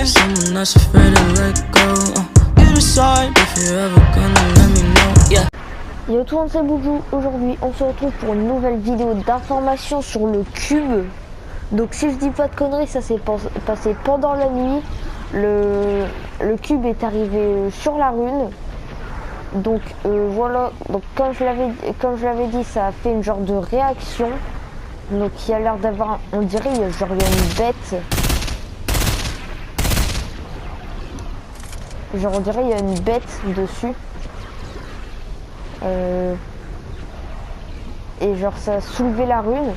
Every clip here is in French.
Someone that's afraid to let go. You decide if you're ever gonna let me know. Yeah. Yo tout le monde, c'est Boubou. Aujourd'hui on se retrouve pour une nouvelle vidéo d'information sur le cube. Donc si je dis pas de conneries, ça s'est passé pendant la nuit. Le cube est arrivé sur la rune. Donc voilà, donc comme je l'avais dit, ça a fait une genre de réaction. Donc il y a l'air d'avoir, on dirait, il y a une bête. Genre on dirait il y a une bête dessus. Et genre ça a soulevé la rune.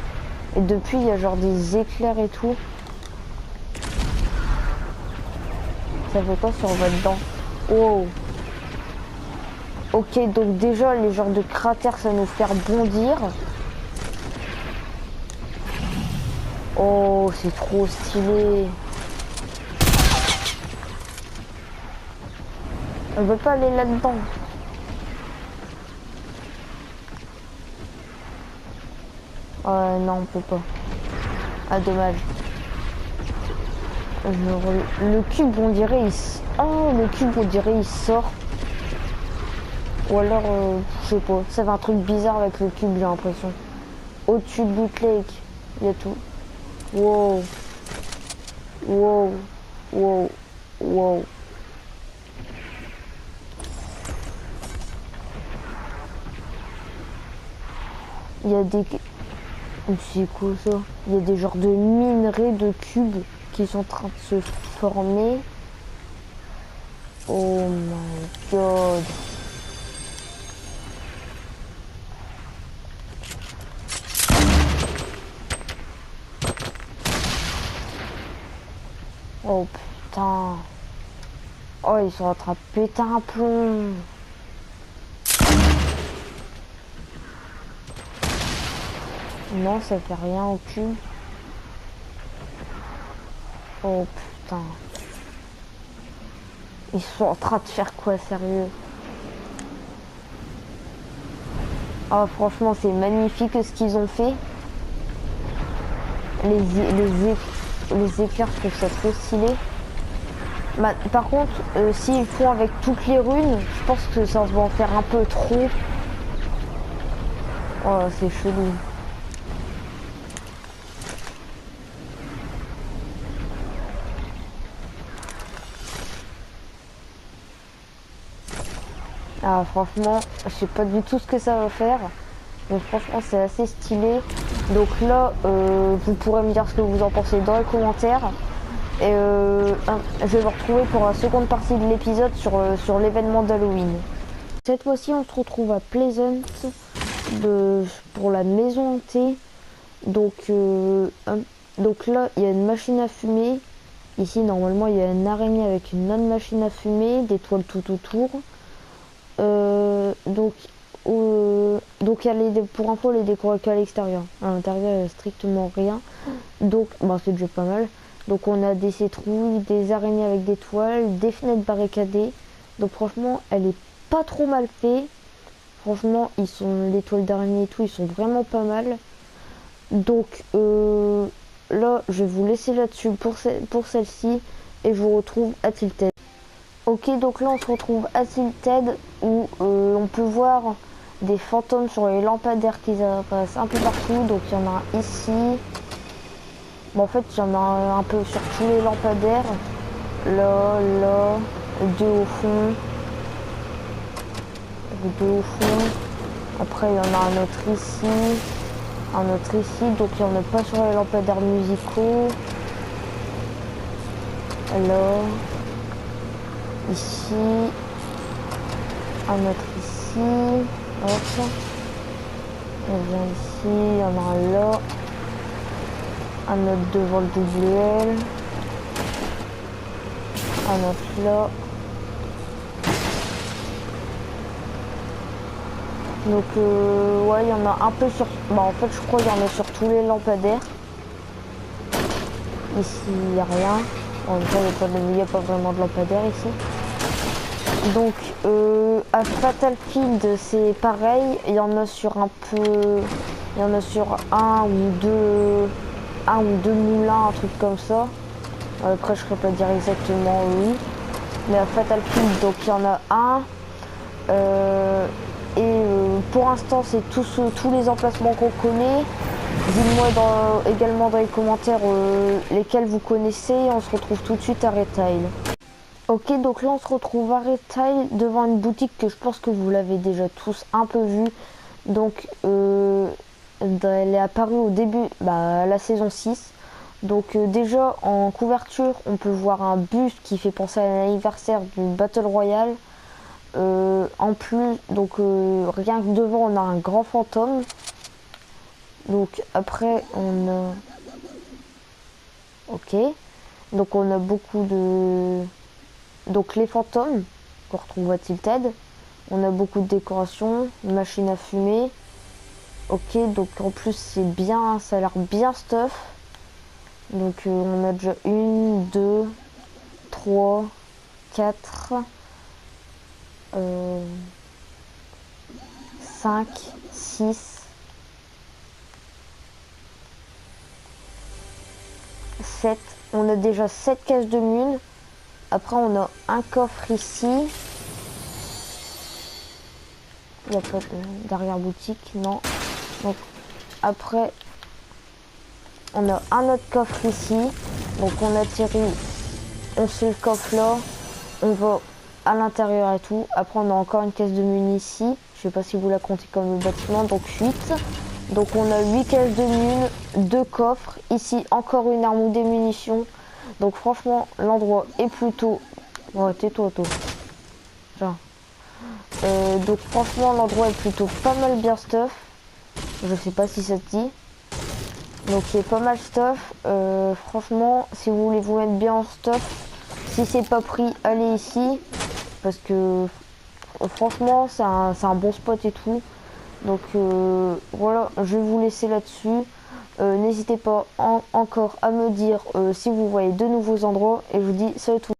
Et depuis il y a genre des éclairs et tout. Ça fait quoi si on va dedans? Oh. Ok, donc déjà les genres de cratères ça nous fait rebondir. Oh, c'est trop stylé. On veut pas aller là-dedans. Non, on peut pas. Ah, dommage. Le cube, on dirait, le cube, on dirait, il sort. Ou alors, je sais pas. Ça fait un truc bizarre avec le cube, j'ai l'impression. Au-dessus de Bootleg, il y a tout. Wow. Wow. Wow. Wow. Il y a des... C'est quoi ça? Il y a des genres de minerais de cubes qui sont en train de se former. Oh my god. Oh putain. Oh, ils sont en train de péter un plomb. Non, ça fait rien au cul. Oh putain. Ils sont en train de faire quoi, sérieux? Oh, franchement, c'est magnifique ce qu'ils ont fait. Les éclairs, je trouve ça trop stylé. Bah, par contre, s'ils font avec toutes les runes, je pense que ça va en faire un peu trop. Oh, c'est chelou. Ah, franchement, je sais pas du tout ce que ça va faire. Mais franchement, c'est assez stylé. Donc là, vous pourrez me dire ce que vous en pensez dans les commentaires. Et je vais vous retrouver pour la seconde partie de l'épisode sur l'événement d'Halloween. Cette fois-ci, on se retrouve à Pleasant pour la maison hantée. Donc là, il y a une machine à fumer. Ici, normalement, il y a une araignée avec une autre machine à fumer, des toiles tout autour. Donc il y a pour info les décorations à l'extérieur. À l'intérieur, il n'y a strictement rien. Donc, c'est déjà pas mal. Donc, on a des citrouilles, des araignées avec des toiles, des fenêtres barricadées. Donc, franchement, elle est pas trop mal faite. Franchement, les toiles d'araignée et tout, ils sont vraiment pas mal. Donc, là, je vais vous laisser là-dessus pour celle-ci. Et je vous retrouve à Tilted. Ok, donc là on se retrouve à Tilted où on peut voir des fantômes sur les lampadaires qui apparaissent un peu partout. Donc il y en a un ici. En fait il y en a un peu sur tous les lampadaires. Là, deux au fond. Deux au fond. Après il y en a un autre ici. Un autre ici. Donc il n'y en a pas sur les lampadaires musicaux. Là. Ici, un autre ici, hop, on vient ici, il y en a un là, un autre devant le WL, un autre là. Donc ouais, il y en a un peu sur, en fait je crois qu'il y en a sur tous les lampadaires. Ici il n'y a rien. En même temps, il n'y a pas vraiment de lampadaire ici. Donc à Fatalfield c'est pareil, il y en a sur un ou deux moulins, un truc comme ça. Après, je ne saurais pas dire exactement oui. Mais à Fatal Field, donc il y en a un. Pour l'instant, c'est tous les emplacements qu'on connaît. Dites-moi également dans les commentaires lesquels vous connaissez. On se retrouve tout de suite à Retail. Ok, donc là on se retrouve à Retail devant une boutique que je pense que vous l'avez déjà tous un peu vue. Donc elle est apparue au début, la saison 6. Donc déjà en couverture on peut voir un buste qui fait penser à l'anniversaire du Battle Royale. En plus, donc rien que devant on a un grand fantôme. Donc après on a... Ok. Donc on a beaucoup de... Donc les fantômes qu'on retrouve à Tilted. On a beaucoup de décorations, une machine à fumer. Ok, donc en plus c'est bien, ça a l'air bien stuff. Donc on a déjà 1, 2, 3, 4, 5, 6, 7. On a déjà 7 caisses de mules. Après on a un coffre ici. Il n'y a pas d'arrière-boutique, non. Donc après on a un autre coffre ici. Donc on atterrit, on fait le coffre là, on va à l'intérieur et tout. Après on a encore une caisse de mules ici. Je sais pas si vous la comptez comme le bâtiment, donc 8. Donc on a 8 caisses de mules, 2 coffres. Ici encore une arme ou des munitions. Donc franchement l'endroit est plutôt... Ouais, tais-toi toi. Genre. Donc franchement l'endroit est plutôt pas mal bien stuff. Je sais pas si ça te dit. Donc il est pas mal stuff. Franchement si vous voulez vous mettre bien en stuff, si c'est pas pris, allez ici. Parce que franchement c'est un bon spot et tout. Donc voilà, je vais vous laisser là-dessus. N'hésitez pas encore à me dire si vous voyez de nouveaux endroits. Et je vous dis salut tout le monde.